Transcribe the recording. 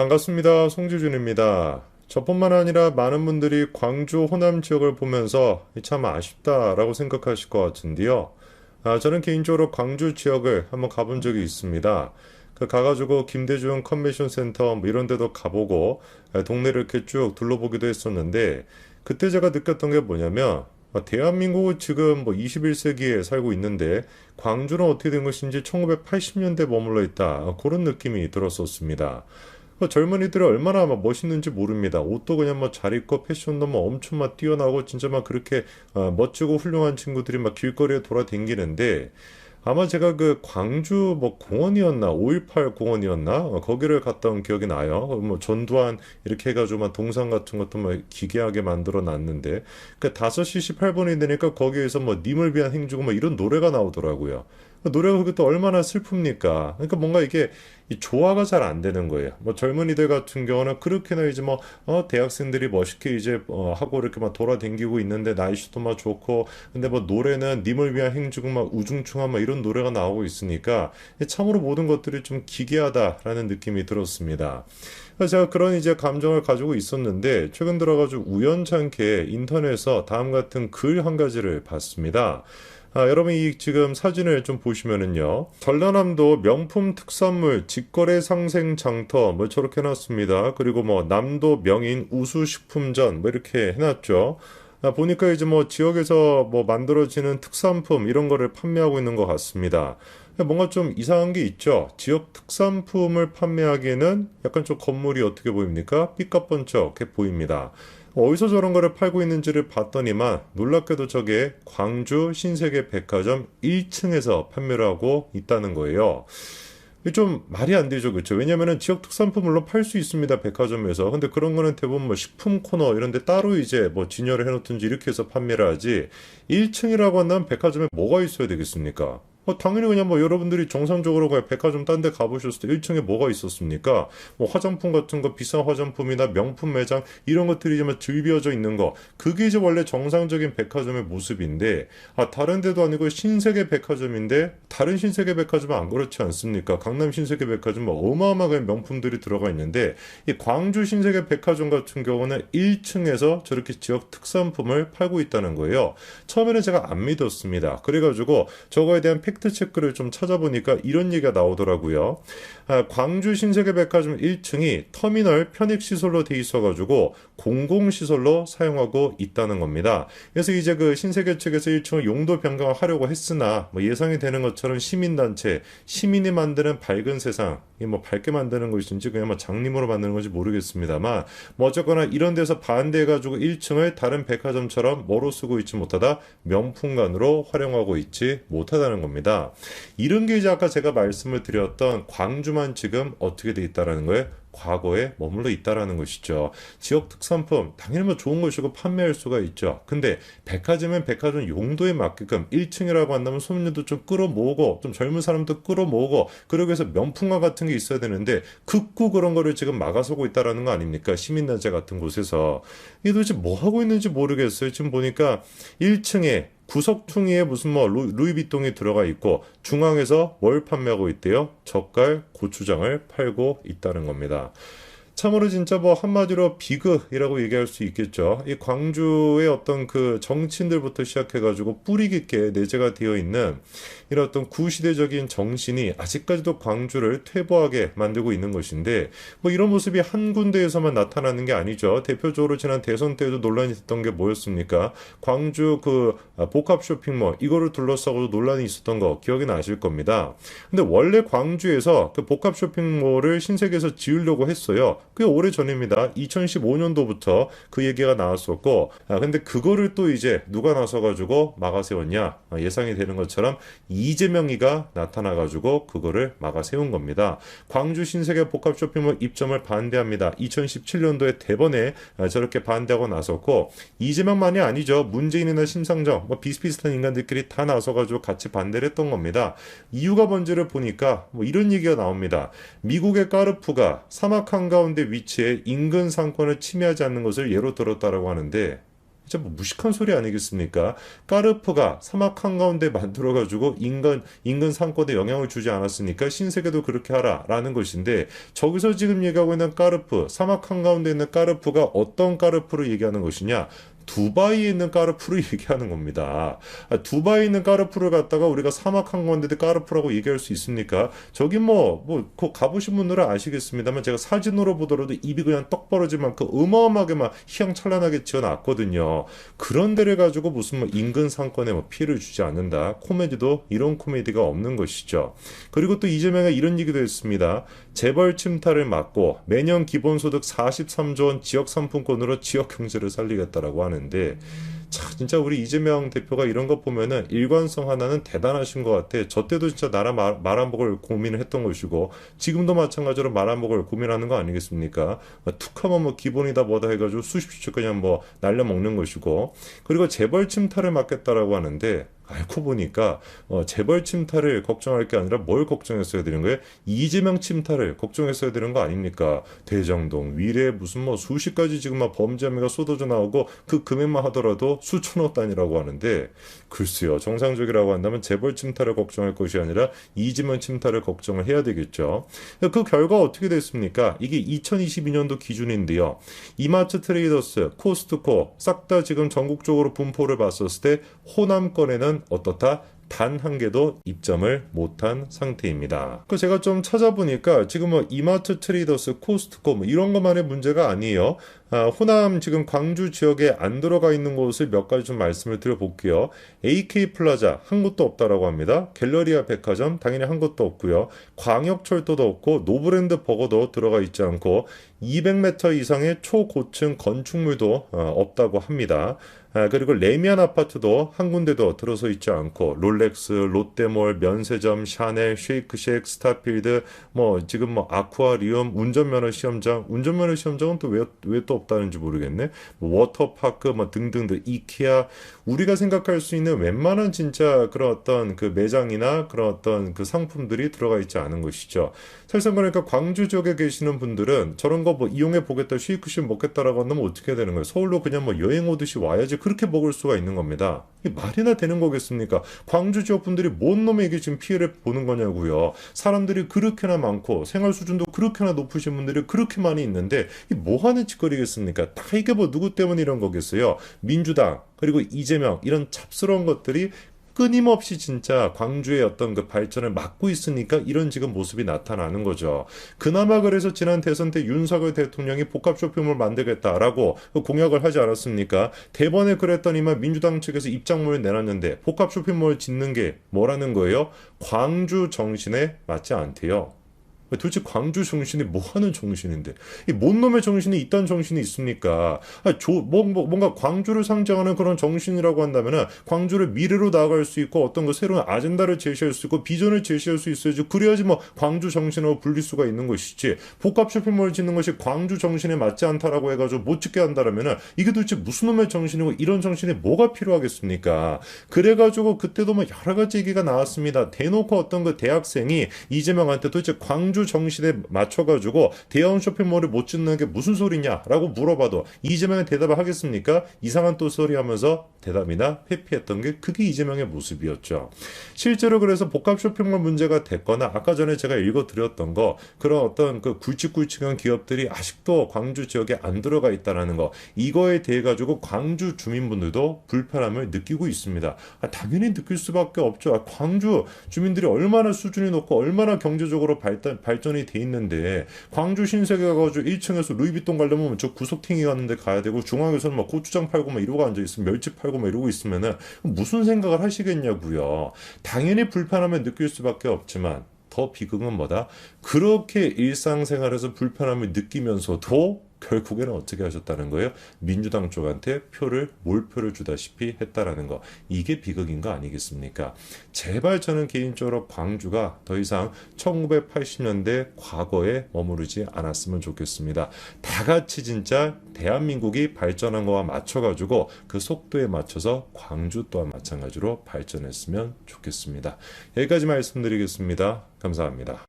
반갑습니다. 송지준입니다. 저뿐만 아니라 많은 분들이 광주 호남 지역을 보면서 참 아쉽다라고 생각하실 것 같은데요. 저는 개인적으로 광주 지역을 한번 가본 적이 있습니다. 가가지고 김대중 컨벤션 센터 뭐 이런 데도 가보고 동네를 이렇게 쭉 둘러보기도 했었는데 그때 제가 느꼈던 게 뭐냐면 대한민국은 지금 뭐 21세기에 살고 있는데 광주는 어떻게 된 것인지 1980년대 머물러 있다. 그런 느낌이 들었었습니다. 젊은이들이 얼마나 막 멋있는지 모릅니다. 옷도 그냥 뭐 잘 입고 패션도 뭐 엄청 막 뛰어나고 진짜 막 그렇게 멋지고 훌륭한 친구들이 막 길거리에 돌아다니는데 아마 제가 그 광주 뭐 공원이었나 5.18 공원이었나 거기를 갔던 기억이 나요. 뭐 전두환 이렇게 해가지고 막 동상 같은 것도 막 기괴하게 만들어 놨는데 그 5시 18분이 되니까 거기에서 뭐 님을 위한 행주고 뭐 이런 노래가 나오더라고요. 노래가 그게 또 얼마나 슬픕니까? 그러니까 뭔가 이게 이 조화가 잘 안 되는 거예요. 뭐 젊은이들 같은 경우는 그렇게나 이제 뭐 대학생들이 멋있게 이제 하고 이렇게 막 돌아다니고 있는데 날씨도 막 좋고 근데 뭐 노래는 님을 위한 행주고 막 우중충한 막 이런 노래가 나오고 있으니까 참으로 모든 것들이 좀 기괴하다라는 느낌이 들었습니다. 그래서 제가 그런 이제 감정을 가지고 있었는데 최근 들어가지고 우연찮게 인터넷에서 다음 같은 글 한 가지를 봤습니다. 여러분 이 지금 사진을 좀 보시면은요. 전라남도 명품 특산물 직거래 상생 장터 뭐 저렇게 해놨습니다. 그리고 뭐 남도 명인 우수식품전 뭐 이렇게 해놨죠. 보니까 이제 뭐 지역에서 뭐 만들어지는 특산품 이런 거를 판매하고 있는 것 같습니다. 뭔가 좀 이상한 게 있죠. 지역 특산품을 판매하기에는 약간 좀 건물이 어떻게 보입니까? 삐까뻔쩍해 보입니다. 어디서 저런 거를 팔고 있는지를 봤더니만 놀랍게도 저게 광주 신세계 백화점 1층에서 판매를 하고 있다는 거예요. 이게 좀 말이 안 되죠, 그렇죠? 왜냐면은 지역 특산품 물론 팔 수 있습니다, 백화점에서. 근데 그런 거는 대부분 뭐 식품 코너 이런 데 따로 이제 뭐 진열을 해놓든지 이렇게 해서 판매를 하지. 1층이라고 한다면 백화점에 뭐가 있어야 되겠습니까? 당연히 그냥 뭐 여러분들이 정상적으로 그냥 백화점 딴 데 가보셨을 때 1층에 뭐가 있었습니까? 뭐 화장품 같은 거 비싼 화장품이나 명품 매장 이런 것들이 이제 막 즐비어져 있는 거 그게 이제 원래 정상적인 백화점의 모습인데 다른 데도 아니고 신세계 백화점인데 다른 신세계 백화점은 안 그렇지 않습니까? 강남 신세계 백화점 뭐 어마어마하게 명품들이 들어가 있는데 이 광주 신세계 백화점 같은 경우는 1층에서 저렇게 지역 특산품을 팔고 있다는 거예요. 처음에는 제가 안 믿었습니다. 그래가지고 저거에 대한 팩트 체크를 좀 찾아보니까 이런 얘기가 나오더라고요. 광주 신세계백화점 1층이 터미널 편익시설로 돼 있어가지고 공공시설로 사용하고 있다는 겁니다. 그래서 이제 그 신세계 측에서 1층을 용도 변경을 하려고 했으나 뭐 예상이 되는 것처럼 시민단체, 시민이 만드는 밝은 세상, 뭐 밝게 만드는 것인지 그냥 뭐 장님으로 만드는 건지 모르겠습니다만 뭐 어쨌거나 이런 데서 반대해가지고 1층을 다른 백화점처럼 뭐로 쓰고 있지 못하다 명품관으로 활용하고 있지 못하다는 겁니다. 이런 게 이제 아까 제가 말씀을 드렸던 광주만 지금 어떻게 돼 있다라는 거예요. 과거에 머물러 있다라는 것이죠. 지역 특산품 당연히 뭐 좋은 것이고 판매할 수가 있죠. 근데 백화점은 백화점 용도에 맞게끔 1층이라고 한다면 소문도 좀 끌어모으고 좀 젊은 사람도 끌어모으고 그러기 위해서 명품관 같은 게 있어야 되는데 극구 그런 거를 지금 막아서고 있다라는 거 아닙니까? 시민단체 같은 곳에서 이게 도대체 뭐 하고 있는지 모르겠어요. 지금 보니까 1층에 구석퉁이에 무슨 뭐 루이비통이 들어가 있고 중앙에서 뭘 판매하고 있대요? 젓갈, 고추장을 팔고 있다는 겁니다. 참으로 진짜 뭐 한마디로 비극이라고 얘기할 수 있겠죠. 이 광주의 어떤 그 정치인들부터 시작해가지고 뿌리 깊게 내재가 되어 있는 이런 어떤 구시대적인 정신이 아직까지도 광주를 퇴보하게 만들고 있는 것인데 뭐 이런 모습이 한 군데에서만 나타나는 게 아니죠. 대표적으로 지난 대선 때에도 논란이 됐던 게 뭐였습니까? 광주 그 복합 쇼핑몰 이거를 둘러싸고 논란이 있었던 거 기억이 나실 겁니다. 근데 원래 광주에서 그 복합 쇼핑몰을 신세계에서 지으려고 했어요. 꽤 오래 전입니다. 2015년도부터 그 얘기가 나왔었고, 근데 그거를 또 이제 누가 나서가지고 막아세웠냐? 예상이 되는 것처럼 이재명이가 나타나가지고 그거를 막아세운 겁니다. 광주 신세계 복합 쇼핑몰 입점을 반대합니다. 2017년도에 대번에 저렇게 반대하고 나섰고, 이재명만이 아니죠. 문재인이나 심상정, 뭐 비슷비슷한 인간들끼리 다 나서가지고 같이 반대를 했던 겁니다. 이유가 뭔지를 보니까 뭐 이런 얘기가 나옵니다. 미국의 까르푸가 사막 한가운데 위치해 인근 상권을 침해하지 않는 것을 예로 들었다라고 하는데 진짜 뭐 무식한 소리 아니겠습니까? 까르프가 사막 한가운데 만들어가지고 인근 상권에 영향을 주지 않았으니까 신세계도 그렇게 하라라는 것인데 저기서 지금 얘기하고 있는 까르프, 사막 한가운데 있는 까르프가 어떤 까르프를 얘기하는 것이냐? 두바이에 있는 까르푸를 얘기하는 겁니다. 두바이에 있는 까르푸를 갖다가 우리가 사막 한가운데 까르푸라고 얘기할 수 있습니까? 저기 그 가보신 분들은 아시겠습니다만 제가 사진으로 보더라도 입이 그냥 떡 벌어질 만큼 어마어마하게 막 휘황찬란하게 지어놨거든요. 그런 데를 가지고 무슨 뭐 인근 상권에 뭐 피해를 주지 않는다. 코미디도 이런 코미디가 없는 것이죠. 그리고 또 이재명이 이런 얘기도 했습니다. 재벌 침탈을 막고 매년 기본소득 43조 원 지역 상품권으로 지역 경제를 살리겠다라고 하는데 자, 진짜 우리 이재명 대표가 이런 거 보면은 일관성 하나는 대단하신 것 같아. 저 때도 진짜 나라 말안먹을 고민을 했던 것이고 지금도 마찬가지로 말안먹을 고민하는 거 아니겠습니까? 툭하면 뭐 기본이다 뭐다 해가지고 수십씩 그냥 뭐 날려먹는 것이고 그리고 재벌 침탈을 막겠다라고 하는데 알고 보니까 재벌 침탈을 걱정할 게 아니라 뭘 걱정했어야 되는 거예요? 이재명 침탈을 걱정했어야 되는 거 아닙니까? 대장동, 위례 무슨 뭐 수십 가지 지금 막 범죄 혐의가 쏟아져 나오고 그 금액만 하더라도 수천억 단위라고 하는데 글쎄요. 정상적이라고 한다면 재벌 침탈을 걱정할 것이 아니라 이재명 침탈을 걱정을 해야 되겠죠. 그 결과 어떻게 됐습니까? 이게 2022년도 기준인데요. 이마트 트레이더스, 코스트코 싹 다 지금 전국적으로 분포를 봤었을 때 호남권에는 어떻다? 단 한 개도 입점을 못한 상태입니다. 그 제가 좀 찾아보니까 지금 뭐 이마트 트레이더스, 코스트코 뭐 이런 것만의 문제가 아니에요. 호남 지금 광주 지역에 안 들어가 있는 곳을 몇 가지 좀 말씀을 드려볼게요. AK 플라자 한 곳도 없다라고 합니다. 갤러리아 백화점 당연히 한 곳도 없고요. 광역철도도 없고 노브랜드 버거도 들어가 있지 않고 200m 이상의 초고층 건축물도 없다고 합니다. 그리고 레미안 아파트도 한 군데도 들어서 있지 않고 롤렉스, 롯데몰, 면세점, 샤넬, 쉐이크쉑, 스타필드 뭐 지금 뭐 아쿠아리움, 운전면허 시험장은 또 왜 또 없다는지 모르겠네. 뭐 워터파크 뭐 등등등 이케아 우리가 생각할 수 있는 웬만한 진짜 그런 어떤 그 매장이나 그런 어떤 그 상품들이 들어가 있지 않은 것이죠. 사실상 그러니까 광주 지역에 계시는 분들은 저런 거 뭐 이용해 보겠다, 쉐이크쉑 먹겠다라고 한다면 어떻게 되는 거예요? 서울로 그냥 뭐 여행 오듯이 와야지 그렇게 먹을 수가 있는 겁니다. 이게 말이나 되는 거겠습니까? 광주 지역 분들이 뭔 놈의 이게 지금 피해를 보는 거냐고요. 사람들이 그렇게나 많고 생활 수준도 그렇게나 높으신 분들이 그렇게 많이 있는데 이 뭐 하는 짓거리겠습니까? 다 이게 뭐 누구 때문에 이런 거겠어요? 민주당 그리고 이재명 이런 잡스러운 것들이 끊임없이 진짜 광주의 어떤 그 발전을 막고 있으니까 이런 지금 모습이 나타나는 거죠. 그나마 그래서 지난 대선 때 윤석열 대통령이 복합 쇼핑몰 만들겠다라고 공약을 하지 않았습니까? 대번에 그랬더니만 민주당 측에서 입장문을 내놨는데 복합 쇼핑몰 짓는 게 뭐라는 거예요? 광주 정신에 맞지 않대요. 도대체 광주 정신이 뭐 하는 정신인데 이 뭔 놈의 정신이 이딴 정신이 있습니까? 뭔가 광주를 상징하는 그런 정신이라고 한다면은 광주를 미래로 나아갈 수 있고 어떤 그 새로운 아젠다를 제시할 수 있고 비전을 제시할 수 있어야지. 그래야지 뭐 광주 정신으로 불릴 수가 있는 것이지. 복합 쇼핑몰을 짓는 것이 광주 정신에 맞지 않다라고 해가지고 못 짓게 한다라면은 이게 도대체 무슨 놈의 정신이고 이런 정신이 뭐가 필요하겠습니까? 그래가지고 그때도 뭐 여러 가지 얘기가 나왔습니다. 대놓고 어떤 그 대학생이 이재명한테 도대체 광주 정신에 맞춰가지고 대형 쇼핑몰을 못 짓는 게 무슨 소리냐라고 물어봐도 이재명이 대답을 하겠습니까? 이상한 또 소리 하면서 대답이나 회피했던 게 그게 이재명의 모습이었죠. 실제로 그래서 복합 쇼핑몰 문제가 됐거나 아까 전에 제가 읽어드렸던 거 그런 어떤 그 굵직굵직한 기업들이 아직도 광주 지역에 안 들어가 있다는 거 이거에 대해 가지고 광주 주민분들도 불편함을 느끼고 있습니다. 당연히 느낄 수밖에 없죠. 광주 주민들이 얼마나 수준이 높고 얼마나 경제적으로 발전이 돼 있는데 광주 신세계 가가지고 1층에서 루이비통 가려면 저 구석탱이 가는데 가야 되고 중앙에서는 막 고추장 팔고 막 이러고 앉아있으면 멸치 팔고 막 이러고 있으면은 무슨 생각을 하시겠냐고요. 당연히 불편함을 느낄 수밖에 없지만 더 비극은 뭐다? 그렇게 일상생활에서 불편함을 느끼면서도 결국에는 어떻게 하셨다는 거예요? 민주당 쪽한테 몰표를 주다시피 했다라는 거. 이게 비극인 거 아니겠습니까? 제발 저는 개인적으로 광주가 더 이상 1980년대 과거에 머무르지 않았으면 좋겠습니다. 다 같이 진짜 대한민국이 발전한 거와 맞춰가지고 그 속도에 맞춰서 광주 또한 마찬가지로 발전했으면 좋겠습니다. 여기까지 말씀드리겠습니다. 감사합니다.